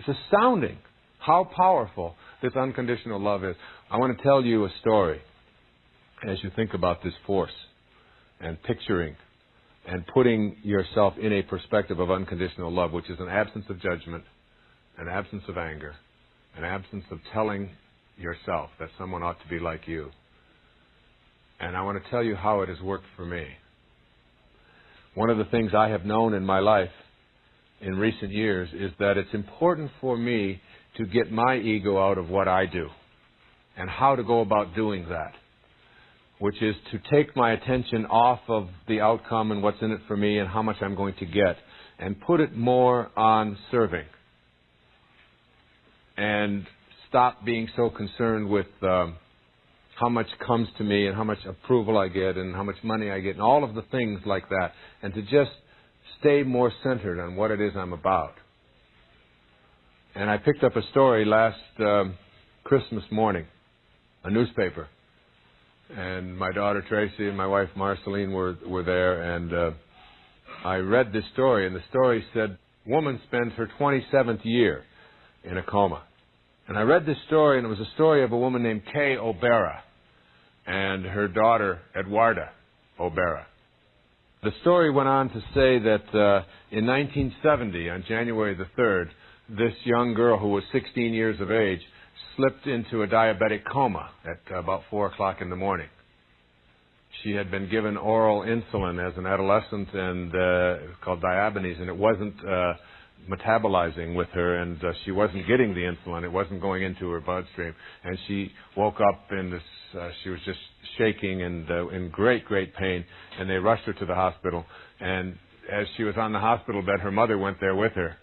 It's astounding how powerful this unconditional love is. I want to tell you a story as you think about this force and picturing and putting yourself in a perspective of unconditional love, which is an absence of judgment, an absence of anger, an absence of telling yourself that someone ought to be like you. And I want to tell you how it has worked for me. One of the things I have known in my life in recent years is that it's important for me to get my ego out of what I do and how to go about doing that, which is to take my attention off of the outcome and what's in it for me and how much I'm going to get and put it more on serving and stop being so concerned with how much comes to me and how much approval I get and how much money I get and all of the things like that, and to just stay more centered on what it is I'm about. And I picked up a story last Christmas morning, a newspaper, and my daughter Tracy and my wife Marceline were there, and I read this story, and the story said, woman spends her 27th year in a coma. And I read this story, and it was a story of a woman named Kay O'Bara and her daughter, Edwarda O'Bara. The story went on to say that in 1970, on January the 3rd, this young girl who was 16 years of age slipped into a diabetic coma at about 4 o'clock in the morning. She had been given oral insulin as an adolescent, and it was called diabetes, and it wasn't metabolizing with her, and she wasn't getting the insulin. It wasn't going into her bloodstream. And she woke up in this, she was just shaking and in great, great pain, and they rushed her to the hospital. And as she was on the hospital bed, her mother went there with her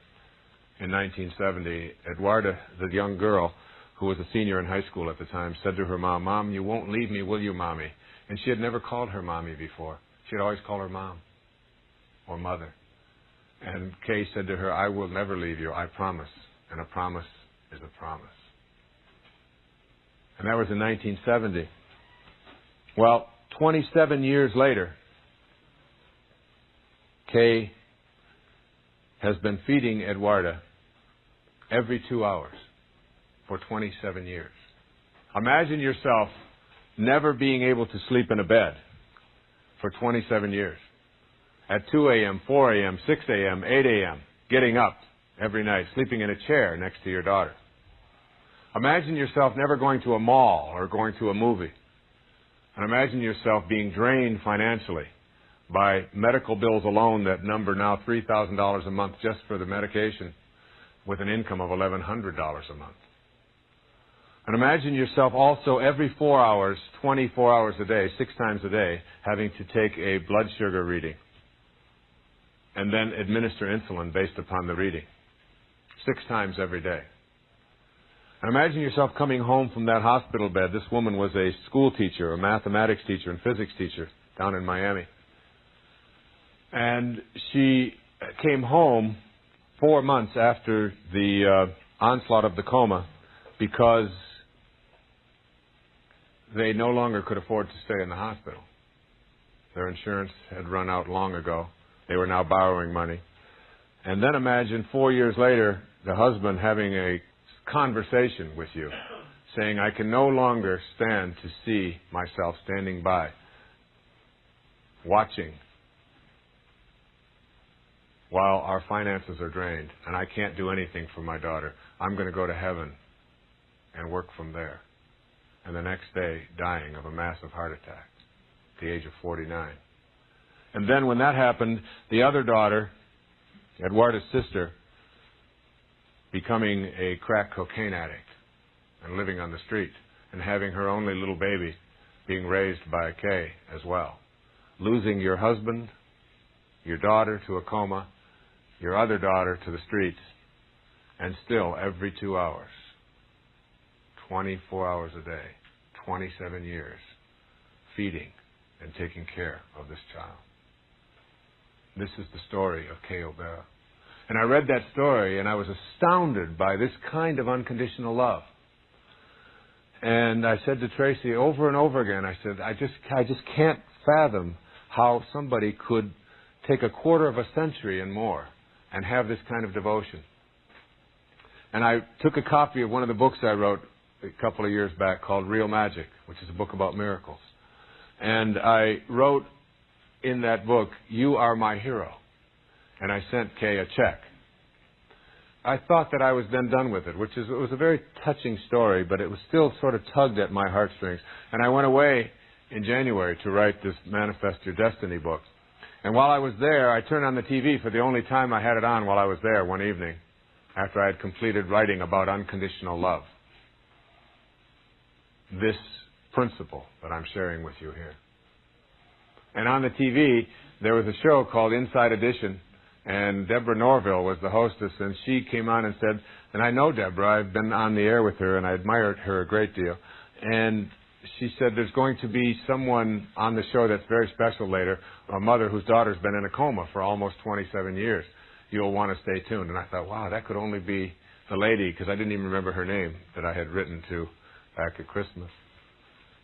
in 1970. Edwarda, the young girl, who was a senior in high school at the time, said to her mom, "Mom, you won't leave me, will you, Mommy?" And she had never called her Mommy before. She had always called her Mom or Mother. And Kay said to her, "I will never leave you, I promise. And a promise is a promise." And that was in 1970. Well, 27 years later, Kay has been feeding Edwarda every 2 hours for 27 years. Imagine yourself never being able to sleep in a bed for 27 years. At 2 a.m., 4 a.m., 6 a.m., 8 a.m., getting up every night, sleeping in a chair next to your daughter. Imagine yourself never going to a mall or going to a movie. And imagine yourself being drained financially by medical bills alone that number now $3,000 a month just for the medication, with an income of $1,100 a month. And imagine yourself also every 4 hours, 24 hours a day, 6 times a day, having to take a blood sugar reading and then administer insulin based upon the reading, 6 times every day. And imagine yourself coming home from that hospital bed. This woman was a school teacher, a mathematics teacher and physics teacher down in Miami. And she came home 4 months after the onslaught of the coma because they no longer could afford to stay in the hospital. Their insurance had run out long ago. They were now borrowing money. And then imagine 4 years later, the husband having a conversation with you, saying, "I can no longer stand to see myself standing by, watching, while our finances are drained, and I can't do anything for my daughter. I'm going to go to heaven and work from there." And the next day, dying of a massive heart attack at the age of 49. And then when that happened, the other daughter, Edwarda's sister, becoming a crack cocaine addict and living on the street and having her only little baby being raised by Kay as well. Losing your husband, your daughter to a coma, your other daughter to the streets, and still every 2 hours, 24 hours a day, 27 years, feeding and taking care of this child. This is the story of Kay O'Bara. And I read that story and I was astounded by this kind of unconditional love. And I said to Tracy over and over again, I said, I just can't fathom how somebody could take a quarter of a century and more and have this kind of devotion. And I took a copy of one of the books I wrote a couple of years back called Real Magic, which is a book about miracles. And I wrote in that book, "You are my hero." And I sent Kay a check. I thought that I was then done with it, it was a very touching story, but it was still sort of tugged at my heartstrings. And I went away in January to write this Manifest Your Destiny book. And while I was there, I turned on the TV for the only time I had it on while I was there one evening, after I had completed writing about unconditional love. This principle that I'm sharing with you here. And on the TV, there was a show called Inside Edition, and Deborah Norville was the hostess, and she came on and said, and I know Deborah, I've been on the air with her, and I admired her a great deal, and she said there's going to be someone on the show that's very special later, a mother whose daughter's been in a coma for almost 27 years. You'll want to stay tuned. And I thought, wow, that could only be the lady, because I didn't even remember her name that I had written to back at Christmas.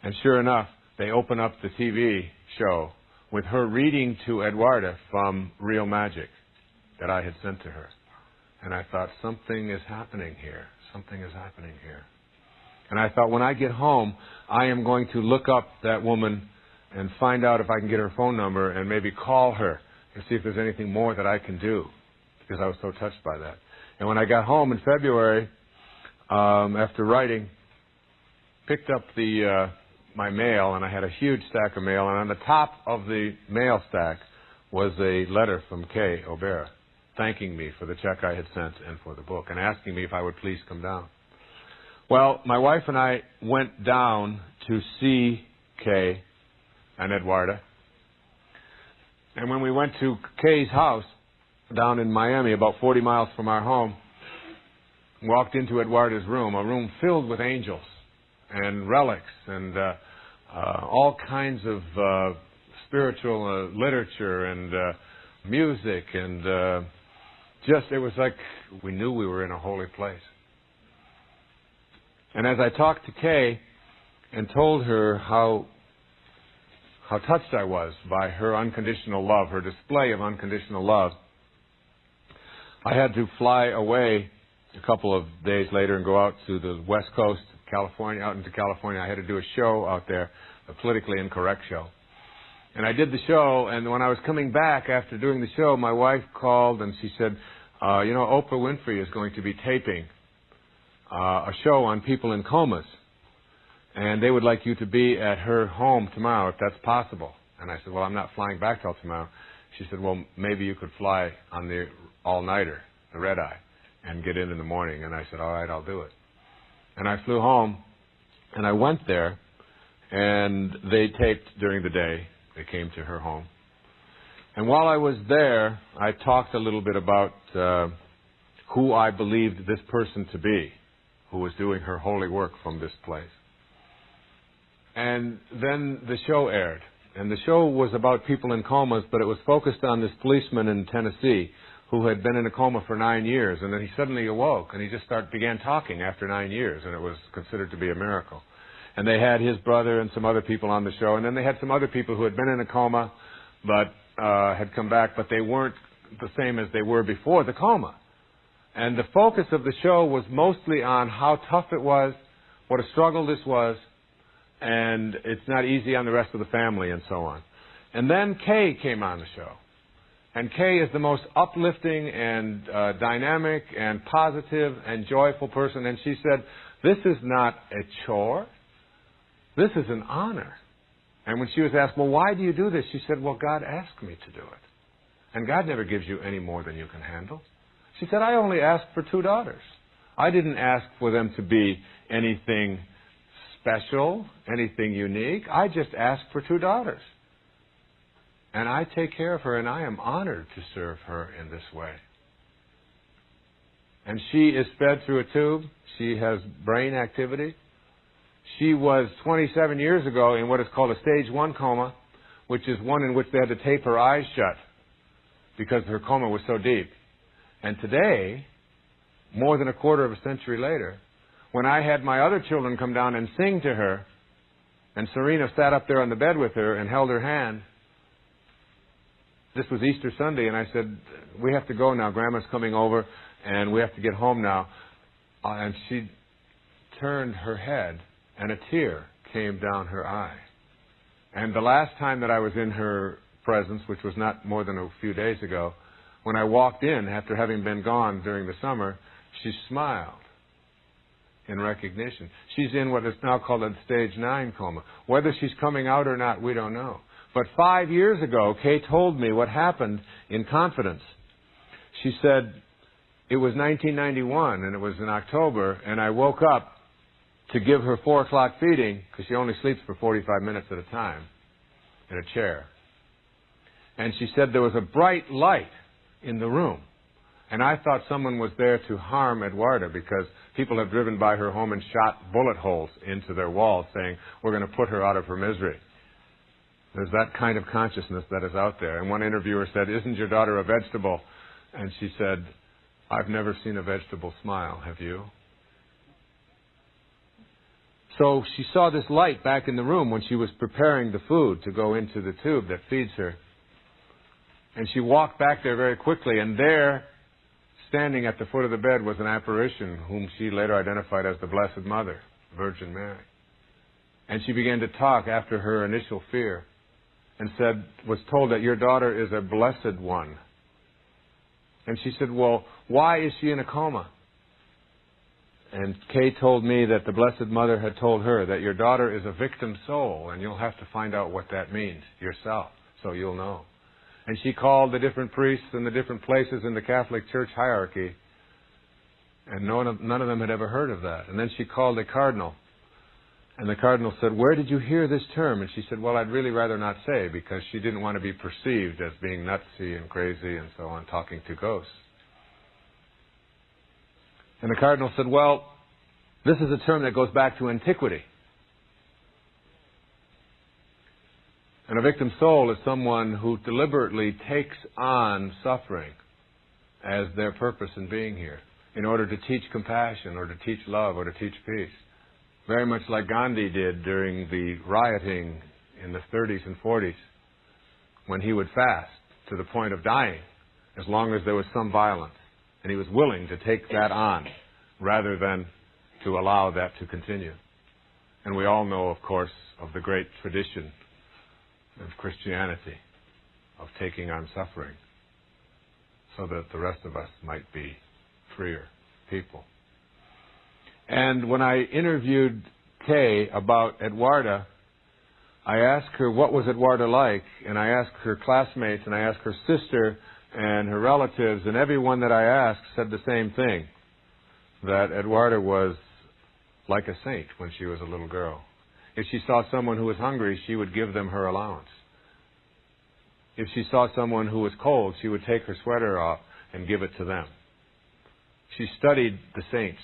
And sure enough, they open up the TV show with her reading to Eduarda from Real Magic that I had sent to her. And I thought, something is happening here. Something is happening here. And I thought, when I get home, I am going to look up that woman and find out if I can get her phone number and maybe call her and see if there's anything more that I can do, because I was so touched by that. And when I got home in February, after writing, picked up my mail, and I had a huge stack of mail, and on the top of the mail stack was a letter from Kay O'Bara thanking me for the check I had sent and for the book, and asking me if I would please come down. Well, my wife and I went down to see Kay and Eduarda. And when we went to Kay's house down in Miami, about 40 miles from our home, walked into Eduarda's room, a room filled with angels and relics and all kinds of spiritual literature and music, and it was like we knew we were in a holy place. And as I talked to Kay and told her how touched I was by her unconditional love, her display of unconditional love, I had to fly away a couple of days later and go out to the West Coast, California, out into California. I had to do a show out there, a politically incorrect show. And I did the show, and when I was coming back after doing the show, my wife called and she said, Oprah Winfrey is going to be taping a show on people in comas, and they would like you to be at her home tomorrow if that's possible. And I said, well, I'm not flying back till tomorrow. She said, well, maybe you could fly on the all-nighter, the red-eye, and get in the morning. And I said, all right, I'll do it. And I flew home, and I went there, and they taped during the day. They came to her home. And while I was there, I talked a little bit about who I believed this person to be, who was doing her holy work from this place. And then the show aired. And the show was about people in comas, but it was focused on this policeman in Tennessee who had been in a coma for 9 years. And then he suddenly awoke, and he just began talking after 9 years, and it was considered to be a miracle. And they had his brother and some other people on the show. And then they had some other people who had been in a coma but had come back, but they weren't the same as they were before the coma. And the focus of the show was mostly on how tough it was, what a struggle this was, and it's not easy on the rest of the family, and so on. And then Kay came on the show. And Kay is the most uplifting and dynamic and positive and joyful person. And she said, this is not a chore. This is an honor. And when she was asked, well, why do you do this? She said, well, God asked me to do it. And God never gives you any more than you can handle. She said, I only asked for 2 daughters. I didn't ask for them to be anything special, anything unique. I just asked for 2 daughters. And I take care of her, and I am honored to serve her in this way. And she is fed through a tube. She has brain activity. She was 27 years ago in what is called a stage 1 coma, which is one in which they had to tape her eyes shut because her coma was so deep. And today, more than a quarter of a century later, when I had my other children come down and sing to her, and Serena sat up there on the bed with her and held her hand. This was Easter Sunday, and I said, we have to go now. Grandma's coming over, and we have to get home now. And she turned her head, and a tear came down her eye. And the last time that I was in her presence, which was not more than a few days ago, when I walked in after having been gone during the summer, she smiled in recognition. She's in what is now called a stage 9 coma. Whether she's coming out or not, we don't know. But 5 years ago, Kay told me what happened in confidence. She said, it was 1991, and it was in October, and I woke up to give her 4 o'clock feeding, because she only sleeps for 45 minutes at a time, in a chair. And she said there was a bright light in the room. And I thought someone was there to harm Eduarda, because people have driven by her home and shot bullet holes into their walls saying, we're going to put her out of her misery. There's that kind of consciousness that is out there. And one interviewer said, isn't your daughter a vegetable? And she said, I've never seen a vegetable smile, have you? So she saw this light back in the room when she was preparing the food to go into the tube that feeds her. And she walked back there very quickly, and there, standing at the foot of the bed, was an apparition whom she later identified as the Blessed Mother, Virgin Mary. And she began to talk after her initial fear and was told that your daughter is a blessed one. And she said, well, why is she in a coma? And Kay told me that the Blessed Mother had told her that your daughter is a victim soul, and you'll have to find out what that means yourself, so you'll know. And she called the different priests in the different places in the Catholic Church hierarchy, and none of them had ever heard of that. And then she called a cardinal, and the cardinal said, where did you hear this term? And she said, well, I'd really rather not say, because she didn't want to be perceived as being nutsy and crazy and so on, talking to ghosts. And the cardinal said, well, this is a term that goes back to antiquity. And a victim soul is someone who deliberately takes on suffering as their purpose in being here, in order to teach compassion or to teach love or to teach peace. Very much like Gandhi did during the rioting in the 30s and 40s, when he would fast to the point of dying, as long as there was some violence. And he was willing to take that on rather than to allow that to continue. And we all know, of course, of the great tradition of Christianity, of taking on suffering, so that the rest of us might be freer people. And when I interviewed Kay about Eduarda, I asked her what was Eduarda like, and I asked her classmates, and I asked her sister and her relatives, and everyone that I asked said the same thing, that Eduarda was like a saint when she was a little girl. If she saw someone who was hungry, she would give them her allowance. If she saw someone who was cold, she would take her sweater off and give it to them. She studied the saints,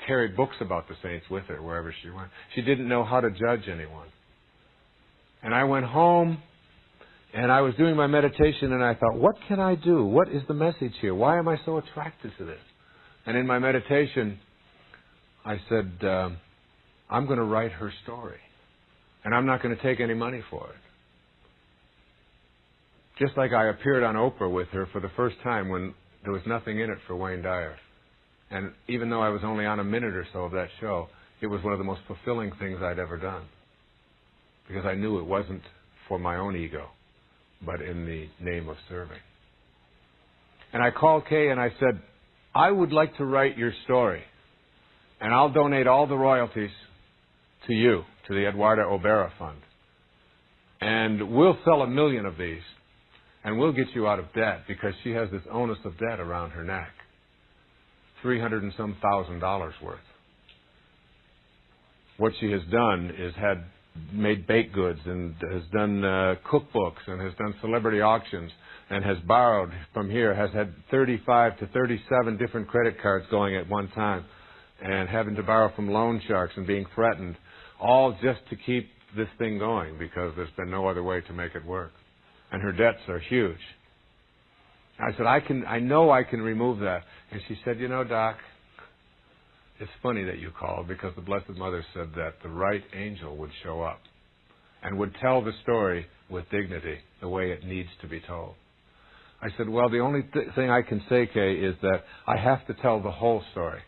carried books about the saints with her wherever she went. She didn't know how to judge anyone. And I went home, and I was doing my meditation, and I thought, what can I do? What is the message here? Why am I so attracted to this? And in my meditation, I said, I'm going to write her story. And I'm not going to take any money for it. Just like I appeared on Oprah with her for the first time when there was nothing in it for Wayne Dyer. And even though I was only on a minute or so of that show, it was one of the most fulfilling things I'd ever done. Because I knew it wasn't for my own ego, but in the name of serving. And I called Kay and I said, I would like to write your story. And I'll donate all the royalties to you, to the Eduarda Obera Fund. And we'll sell 1 million of these. And we'll get you out of debt, because she has this onus of debt around her neck. $300 and some thousand worth. What she has done is made baked goods and has done cookbooks and has done celebrity auctions and has borrowed from here, has had 35 to 37 different credit cards going at one time and having to borrow from loan sharks and being threatened, all just to keep this thing going, because there's been no other way to make it work. And her debts are huge. I said, I know I can remove that. And she said, you know, Doc, it's funny that you called, because the Blessed Mother said that the right angel would show up and would tell the story with dignity, the way it needs to be told. I said, well, the only thing I can say, Kay, is that I have to tell the whole story.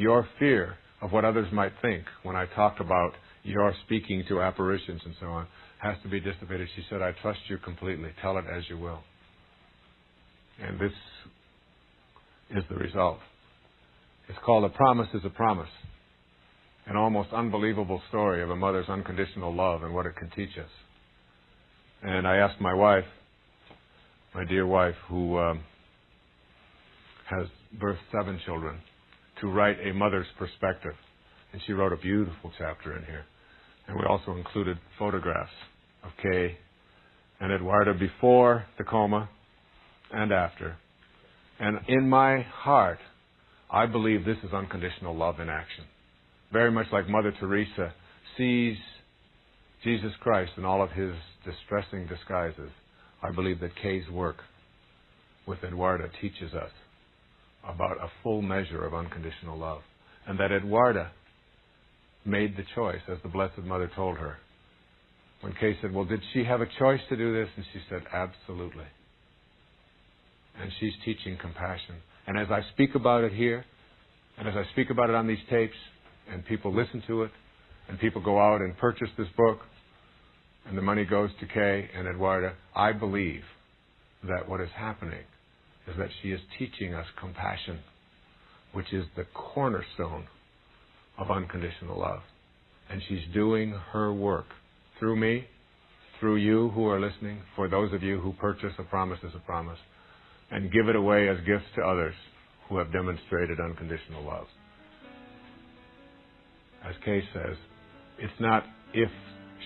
your fear of what others might think when I talk about your speaking to apparitions and so on has to be dissipated. She said, I trust you completely. Tell it as you will. And this is the result. It's called A Promise is a Promise. An almost unbelievable story of a mother's unconditional love and what it can teach us. And I asked my wife, my dear wife, who has birthed 7 children, to write a mother's perspective. And she wrote a beautiful chapter in here. And we also included photographs of Kay and Eduarda before the coma and after. And in my heart, I believe this is unconditional love in action. Very much like Mother Teresa sees Jesus Christ in all of his distressing disguises, I believe that Kay's work with Eduarda teaches us about a full measure of unconditional love. And that Eduarda made the choice, as the Blessed Mother told her. When Kay said, well, did she have a choice to do this? And she said, absolutely. And she's teaching compassion. And as I speak about it here, and as I speak about it on these tapes, and people listen to it, and people go out and purchase this book, and the money goes to Kay and Eduarda, I believe that what is happening is that she is teaching us compassion, which is the cornerstone of unconditional love. And she's doing her work through me, through you who are listening, for those of you who purchase A Promise is a Promise, and give it away as gifts to others who have demonstrated unconditional love. As Kay says, it's not if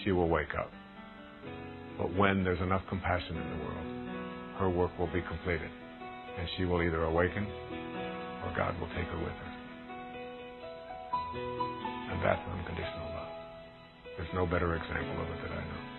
she will wake up, but when there's enough compassion in the world, her work will be completed, and she will either awaken or God will take her with her. And that's unconditional love. There's no better example of it that I know.